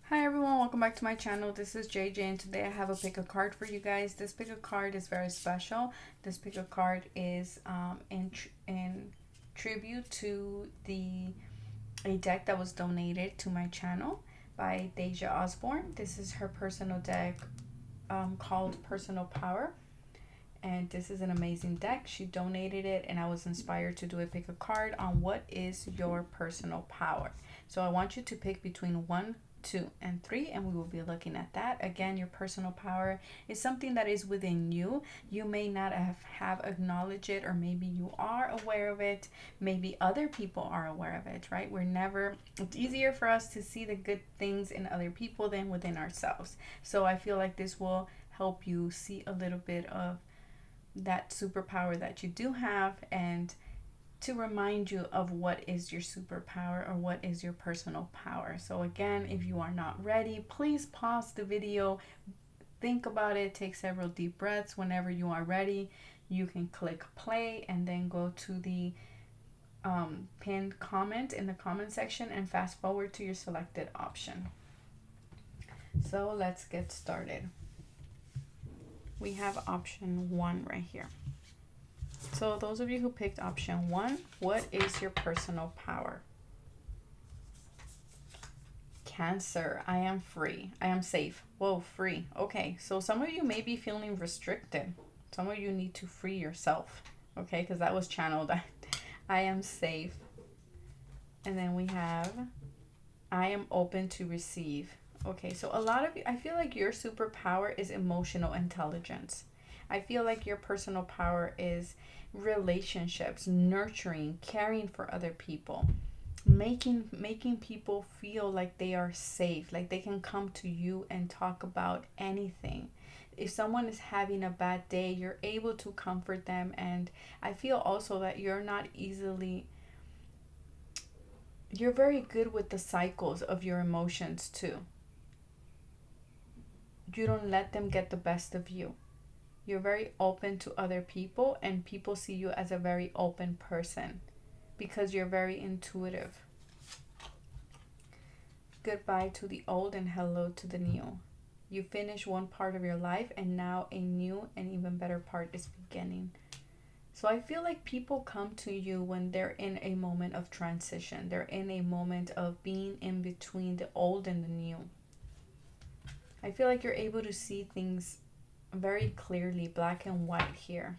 Hi everyone, welcome back to my channel. This is JJ and today I have a pick a card for you guys. This pick a card is very special. This pick a card is in tribute to a deck that was donated to my channel by Deja Osborne. This is her personal deck called Personal Power. And this is an amazing deck. She donated it and I was inspired to do a pick a card on what is your personal power. So I want you to pick between 1, 2, and 3, and we will be looking at that. Again, your personal power is something that is within you. You may not have acknowledged it, or maybe you are aware of it. Maybe other people are aware of it, right? It's easier for us to see the good things in other people than within ourselves. So I feel like this will help you see a little bit of that superpower that you do have, and to remind you of what is your superpower or what is your personal power. So again, if you are not ready, please pause the video, think about it, take several deep breaths. Whenever you are ready, you can click play and then go to the pinned comment in the comment section and fast forward to your selected option. So let's get started. We have option 1 right here. So those of you who picked option 1, what is your personal power? Cancer, I am free. I am safe. Whoa, free. Okay, so some of you may be feeling restricted. Some of you need to free yourself. Okay, because that was channeled. I am safe. And then we have, I am open to receive. Okay, so a lot of you, I feel like your superpower is emotional intelligence. I feel like your personal power is relationships, nurturing, caring for other people, making people feel like they are safe, like they can come to you and talk about anything. If someone is having a bad day, you're able to comfort them. And I feel also that you're very good with the cycles of your emotions too. You don't let them get the best of you. You're very open to other people, and people see you as a very open person because you're very intuitive. Goodbye to the old and hello to the new. You finish one part of your life and now a new and even better part is beginning. So I feel like people come to you when they're in a moment of transition. They're in a moment of being in between the old and the new. I feel like you're able to see things very clearly, black and white here.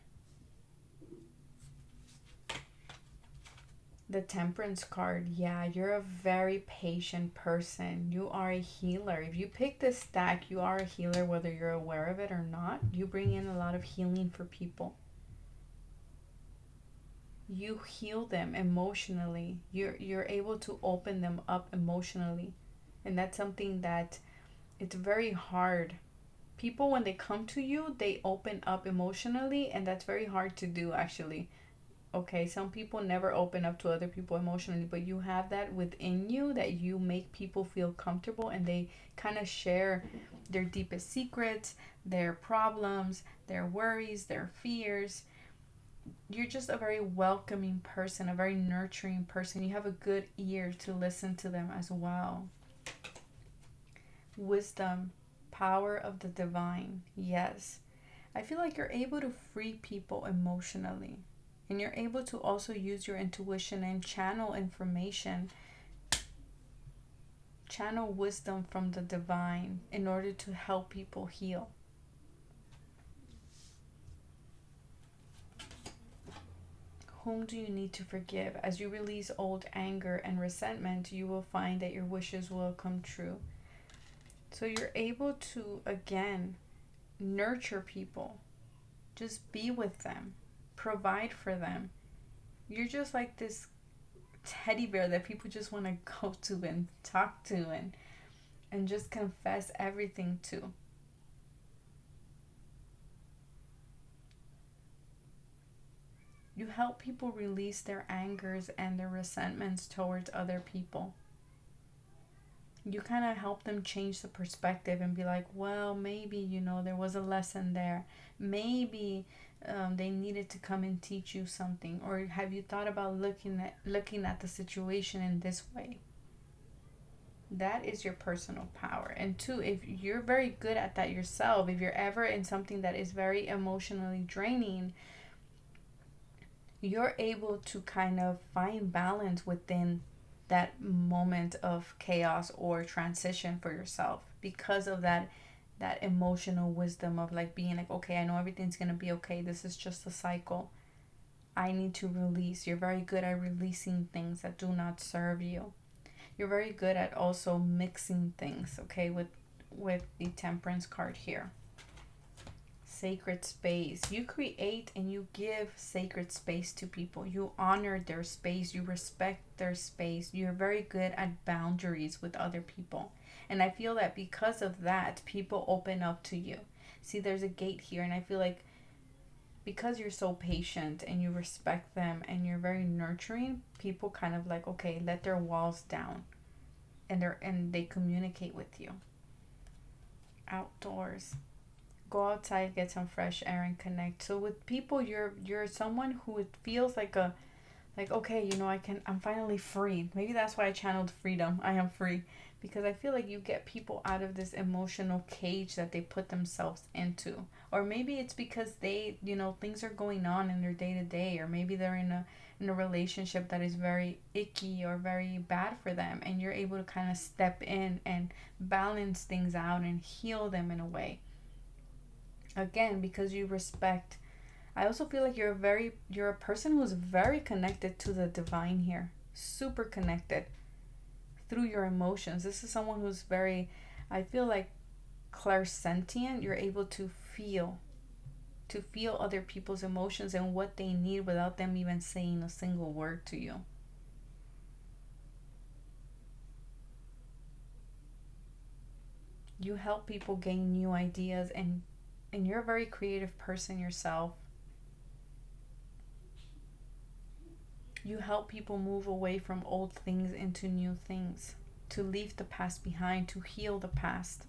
The Temperance card, yeah, you're a very patient person. You are a healer. If you pick this stack, you are a healer whether you're aware of it or not. You bring in a lot of healing for people. You heal them emotionally. You're able to open them up emotionally. And that's something that it's very hard. People, when they come to you, they open up emotionally, and that's very hard to do actually. Okay, some people never open up to other people emotionally, but you have that within you, that you make people feel comfortable and they kind of share their deepest secrets, their problems, their worries, their fears. You're just a very welcoming person, a very nurturing person. You have a good ear to listen to them as well. Wisdom, power of the divine. Yes. I feel like you're able to free people emotionally. And you're able to also use your intuition and channel information, channel wisdom from the divine in order to help people heal. Whom do you need to forgive? As you release old anger and resentment, you will find that your wishes will come true. So you're able to, again, nurture people. Just be with them. Provide for them. You're just like this teddy bear that people just want to go to and talk to and just confess everything to. You help people release their angers and their resentments towards other people. You kind of help them change the perspective and be like, well, maybe, there was a lesson there. Maybe they needed to come and teach you something. Or have you thought about looking at the situation in this way? That is your personal power. And two, if you're very good at that yourself, if you're ever in something that is very emotionally draining, you're able to kind of find balance within that moment of chaos or transition for yourself because of that emotional wisdom of like being like, okay, I know everything's gonna be okay, this is just a cycle, I need to release. You're very good at releasing things that do not serve you. You're very good at also mixing things, okay, with the Temperance card here. Sacred space. You create and you give sacred space to people. You honor their space. You respect their space. You're very good at boundaries with other people. And I feel that because of that, people open up to you. See, there's a gate here, and I feel like because you're so patient and you respect them and you're very nurturing, people kind of like, okay, let their walls down, and they communicate with you. Outdoors. Go outside, get some fresh air, and connect. So with people, you're someone who it feels like a, like, okay, you know, I'm finally free. Maybe that's why I channeled freedom. I am free. Because I feel like you get people out of this emotional cage that they put themselves into. Or maybe it's because they, you know, things are going on in their day to day, or maybe they're in a relationship that is very icky or very bad for them, and you're able to kind of step in and balance things out and heal them in a way. Again, because you respect. I also feel like you're a person who's very connected to the divine here. Super connected through your emotions. This is someone who's very, I feel like, clairsentient. You're able to feel other people's emotions and what they need without them even saying a single word to you. You help people gain new ideas, and you're a very creative person yourself. You help people move away from old things into new things, to leave the past behind, to heal the past.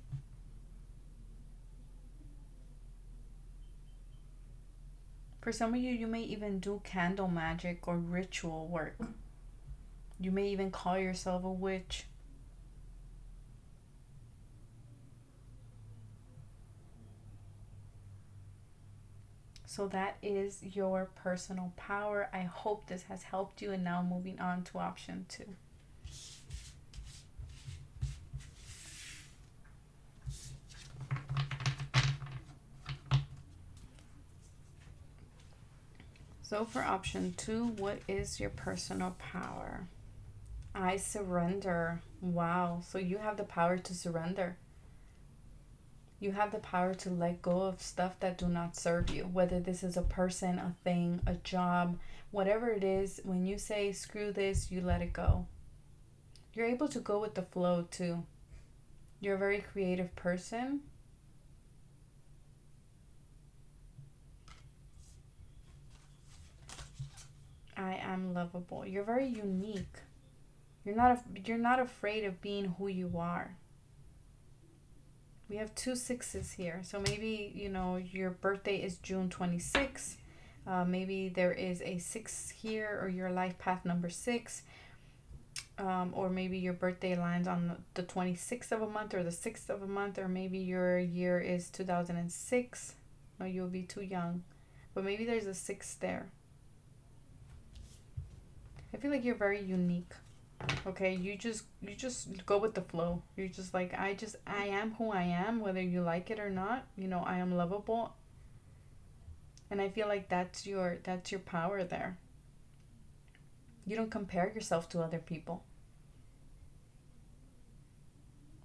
For some of you, you may even do candle magic or ritual work. You may even call yourself a witch. So that is your personal power. I hope this has helped you. And now moving on to option 2. So for option 2, what is your personal power? I surrender. Wow. So you have the power to surrender. You have the power to let go of stuff that do not serve you, whether this is a person, a thing, a job, whatever it is. When you say, screw this, you let it go. You're able to go with the flow too. You're a very creative person. I am lovable. You're very unique. You're not afraid of being who you are. We have 2 6s here. So maybe, you know, your birthday is June 26th. Maybe there is a 6 here, or your life path number 6. Or maybe your birthday lands on the 26th of a month or the 6th of a month. Or maybe your year is 2006. No, you'll be too young. But maybe there's a 6 there. I feel like you're very unique. Okay, you just go with the flow. You're just like, I am who I am, whether you like it or not. You know, I am lovable. And I feel like that's your power there. You don't compare yourself to other people.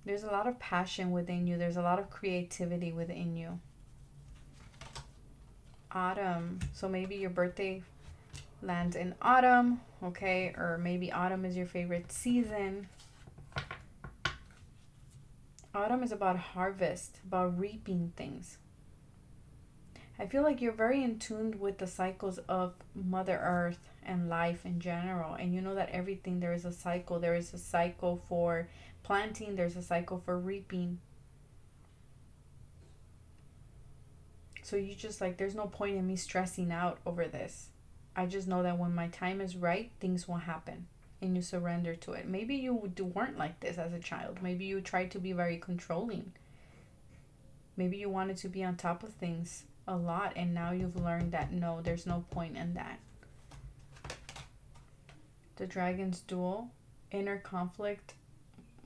There's a lot of passion within you. There's a lot of creativity within you. Autumn. So maybe your birthday lands in autumn, okay? Or maybe autumn is your favorite season. Autumn is about harvest, about reaping things. I feel like you're very in tune with the cycles of Mother Earth and life in general. And you know that everything, there is a cycle. There is a cycle for planting. There's a cycle for reaping. So you just like, there's no point in me stressing out over this. I just know that when my time is right, things will happen. and you surrender to it. Maybe you weren't like this as a child. Maybe you tried to be very controlling. Maybe you wanted to be on top of things a lot, and now you've learned that no, there's no point in that. The Dragon's Duel, inner conflict,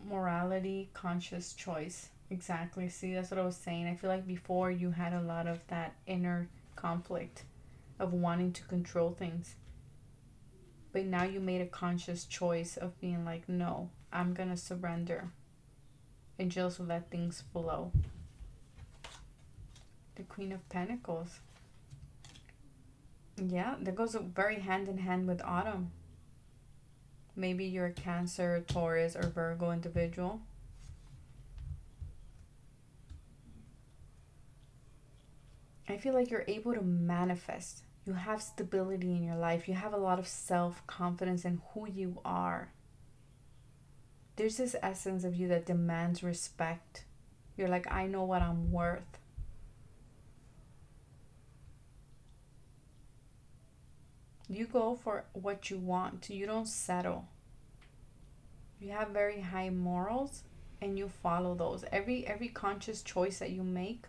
morality, conscious choice. Exactly. See, that's what I was saying. I feel like before you had a lot of that inner conflict of wanting to control things. But now you made a conscious choice of being like, no, I'm going to surrender and just let things flow. The Queen of Pentacles. Yeah, that goes very hand in hand with autumn. Maybe you're a Cancer, Taurus, or Virgo individual. I feel like you're able to manifest. You have stability in your life. You have a lot of self-confidence in who you are. There's this essence of you that demands respect. You're like, I know what I'm worth. You go for what you want. You don't settle. You have very high morals and you follow those. Every conscious choice that you make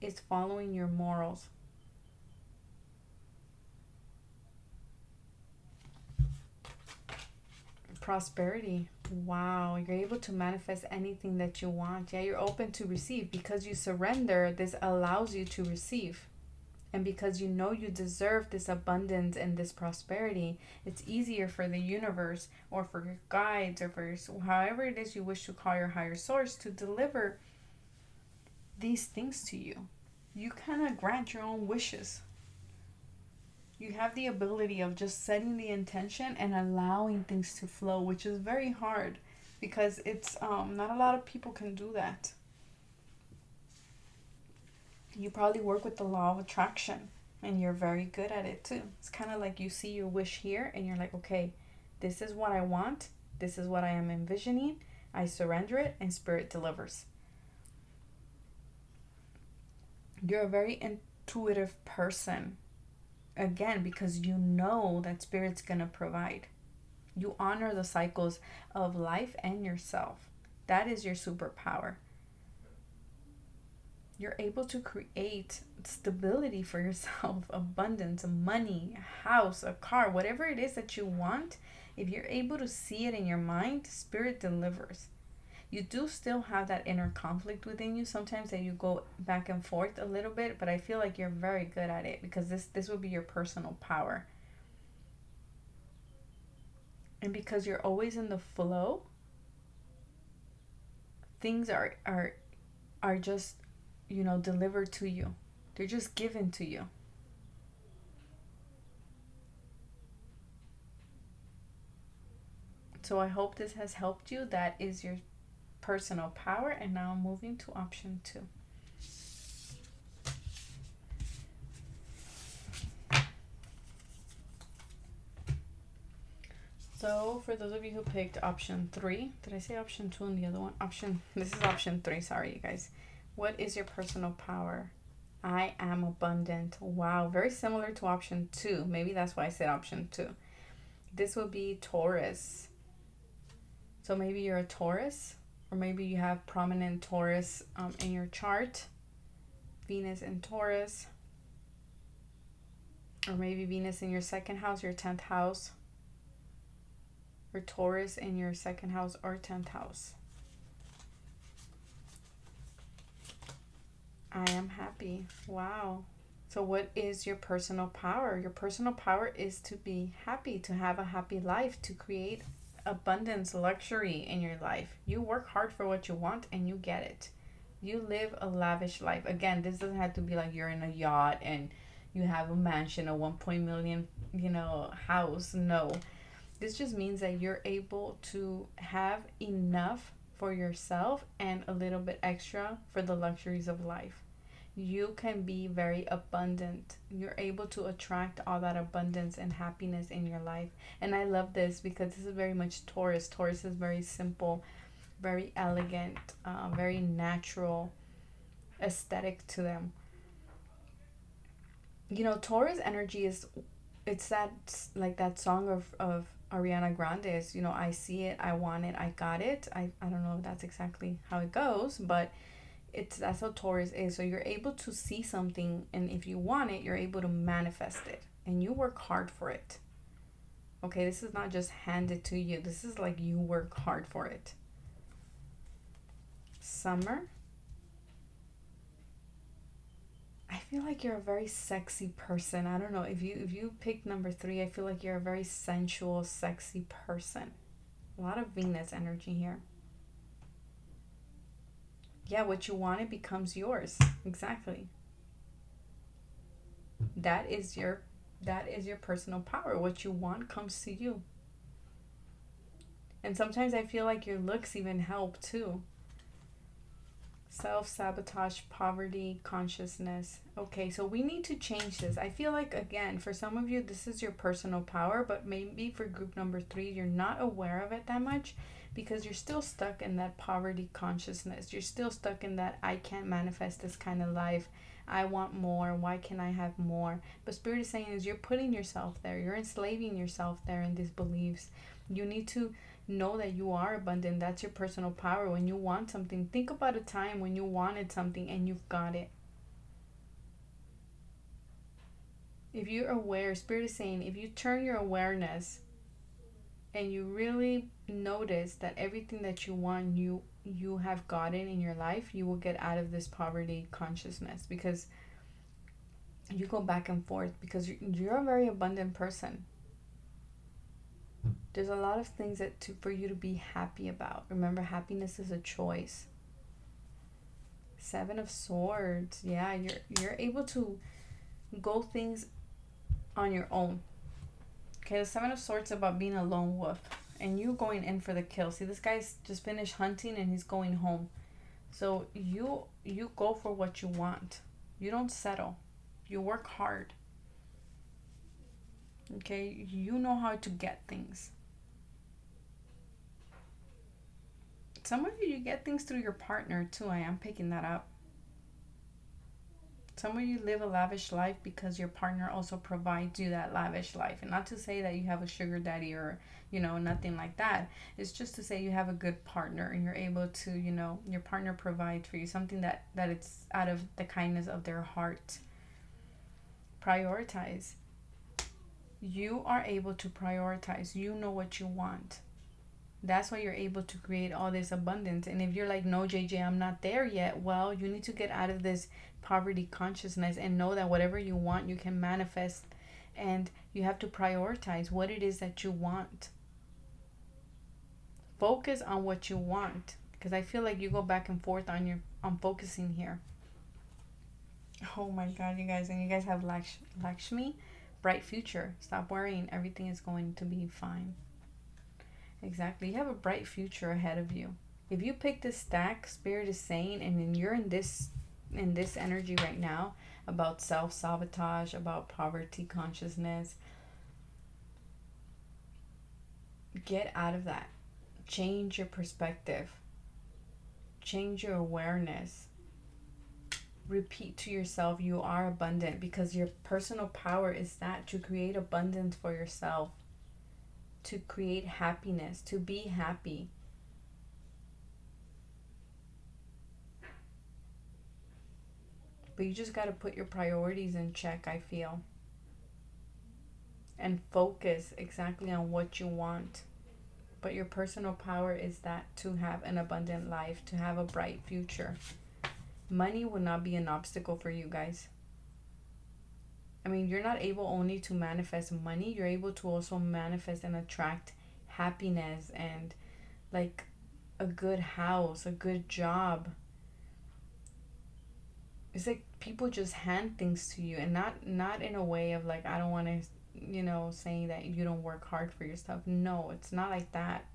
is following your morals. Prosperity. Wow, you're able to manifest anything that you want. Yeah, you're open to receive because you surrender. This allows you to receive. And because you know you deserve this abundance and this prosperity, it's easier for the universe or for your guides or for your, however it is you wish to call your higher source to deliver these things to you. You kind of grant your own wishes. You have the ability of just setting the intention and allowing things to flow, which is very hard because it's not a lot of people can do that. You probably work with the law of attraction and you're very good at it too. It's kind of like you see your wish here and you're like, okay, this is what I want. This is what I am envisioning. I surrender it and spirit delivers. You're a very intuitive person. Again, because you know that spirit's going to provide. You honor the cycles of life and yourself. That is your superpower. You're able to create stability for yourself, abundance, money, a house, a car, whatever it is that you want. If you're able to see it in your mind, spirit delivers. You do still have that inner conflict within you sometimes that you go back and forth a little bit, but I feel like you're very good at it because this would be your personal power. And because you're always in the flow, things are just, delivered to you. They're just given to you. So I hope this has helped you. That is your personal power. And now I'm moving to option 2. So for those of you who picked option 3, did I say option 2 and the other one? This is option 3, sorry you guys. What is your personal power? I am abundant. Wow, very similar to option 2. Maybe that's why I said option 2. This would be Taurus. So maybe you're a Taurus, or maybe you have prominent Taurus in your chart. Venus in Taurus. Or maybe Venus in your 2nd house, your 10th house. Or Taurus in your 2nd house or 10th house. I am happy. Wow. So what is your personal power? Your personal power is to be happy, to have a happy life, to create abundance, luxury in your life. You work hard for what you want and you get it. You live a lavish life. Again, this doesn't have to be like you're in a yacht and you have a mansion, a 1 million, house. No. This just means that you're able to have enough for yourself and a little bit extra for the luxuries of life. You can be very abundant. You're able to attract all that abundance and happiness in your life. And I love this because this is very much Taurus. Taurus is very simple, very elegant, very natural, aesthetic to them. Taurus energy is, it's that, like that song of Ariana Grande is, I see it, I want it, I got it. I don't know if that's exactly how it goes, but that's how Taurus is. So you're able to see something, and if you want it, you're able to manifest it, and you work hard for it. Okay, this is not just handed to you. This is like you work hard for it. Summer. I feel like you're a very sexy person. I don't know. If you pick number 3, I feel like you're a very sensual, sexy person. A lot of Venus energy here. Yeah, what you want, it becomes yours. Exactly. That is your personal power. What you want comes to you. And sometimes I feel like your looks even help too. Self-sabotage, poverty, consciousness. Okay, so we need to change this. I feel like, again, for some of you, this is your personal power, but maybe for group number 3, you're not aware of it that much because you're still stuck in that poverty consciousness. You're still stuck in that I can't manifest this kind of life. I want more. Why can't I have more? But Spirit is saying is you're putting yourself there. You're enslaving yourself there in these beliefs. You need to know that you are abundant. That's your personal power. When you want something, think about a time when you wanted something and you've got it. If you're aware, Spirit is saying, if you turn your awareness and you really notice that everything that you want, you have gotten in your life, you will get out of this poverty consciousness, because you go back and forth, because you're a very abundant person. There's a lot of things for you to be happy about. Remember, happiness is a choice. 7 of Swords. Yeah, you're able to go things on your own. Okay, the 7 of Swords is about being a lone wolf and you going in for the kill. See, this guy's just finished hunting and he's going home. So you go for what you want. You don't settle. You work hard. Okay, you know how to get things. Some of you get things through your partner too. I am picking that up. Some of you live a lavish life because your partner also provides you that lavish life. And not to say that you have a sugar daddy or, nothing like that. It's just to say you have a good partner and you're able to, your partner provides for you something that it's out of the kindness of their heart. Prioritize. You are able to prioritize. You know what you want. That's why you're able to create all this abundance. And if you're like, no, JJ, I'm not there yet, well, you need to get out of this poverty consciousness and know that whatever you want, you can manifest. And you have to prioritize what it is that you want. Focus on what you want, because I feel like you go back and forth on focusing here. Oh my God, you guys. And you guys have Lakshmi, bright future. Stop worrying. Everything is going to be fine. Exactly. You have a bright future ahead of you. If you pick this stack, Spirit is saying, and then you're in this energy right now about self-sabotage, about poverty consciousness, get out of that. Change your perspective. Change your awareness. Repeat to yourself, you are abundant, because your personal power is that to create abundance for yourself. To create happiness, to be happy. But you just got to put your priorities in check, I feel. And focus exactly on what you want. But your personal power is that to have an abundant life, to have a bright future. Money will not be an obstacle for you guys. I mean, you're not able only to manifest money, you're able to also manifest and attract happiness and like a good house, a good job. It's like people just hand things to you, and not in a way of like, I don't want to, saying that you don't work hard for your stuff. No, it's not like that.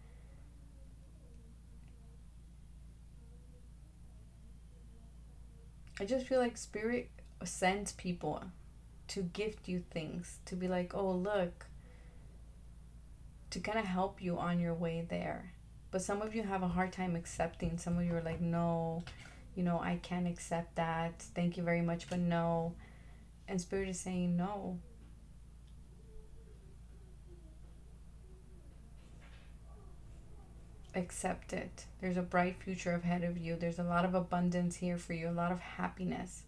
I just feel like Spirit sends people to gift you things, to be like, oh, look, to kind of help you on your way there. But some of you have a hard time accepting. Some of you are like, no, I can't accept that. Thank you very much, but no. And Spirit is saying no. Accept it. There's a bright future ahead of you. There's a lot of abundance here for you, a lot of happiness.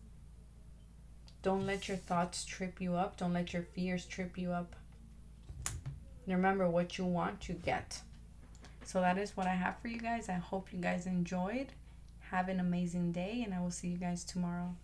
Don't let your thoughts trip you up. Don't let your fears trip you up. Remember, what you want, you get. So that is what I have for you guys. I hope you guys enjoyed. Have an amazing day, and I will see you guys tomorrow.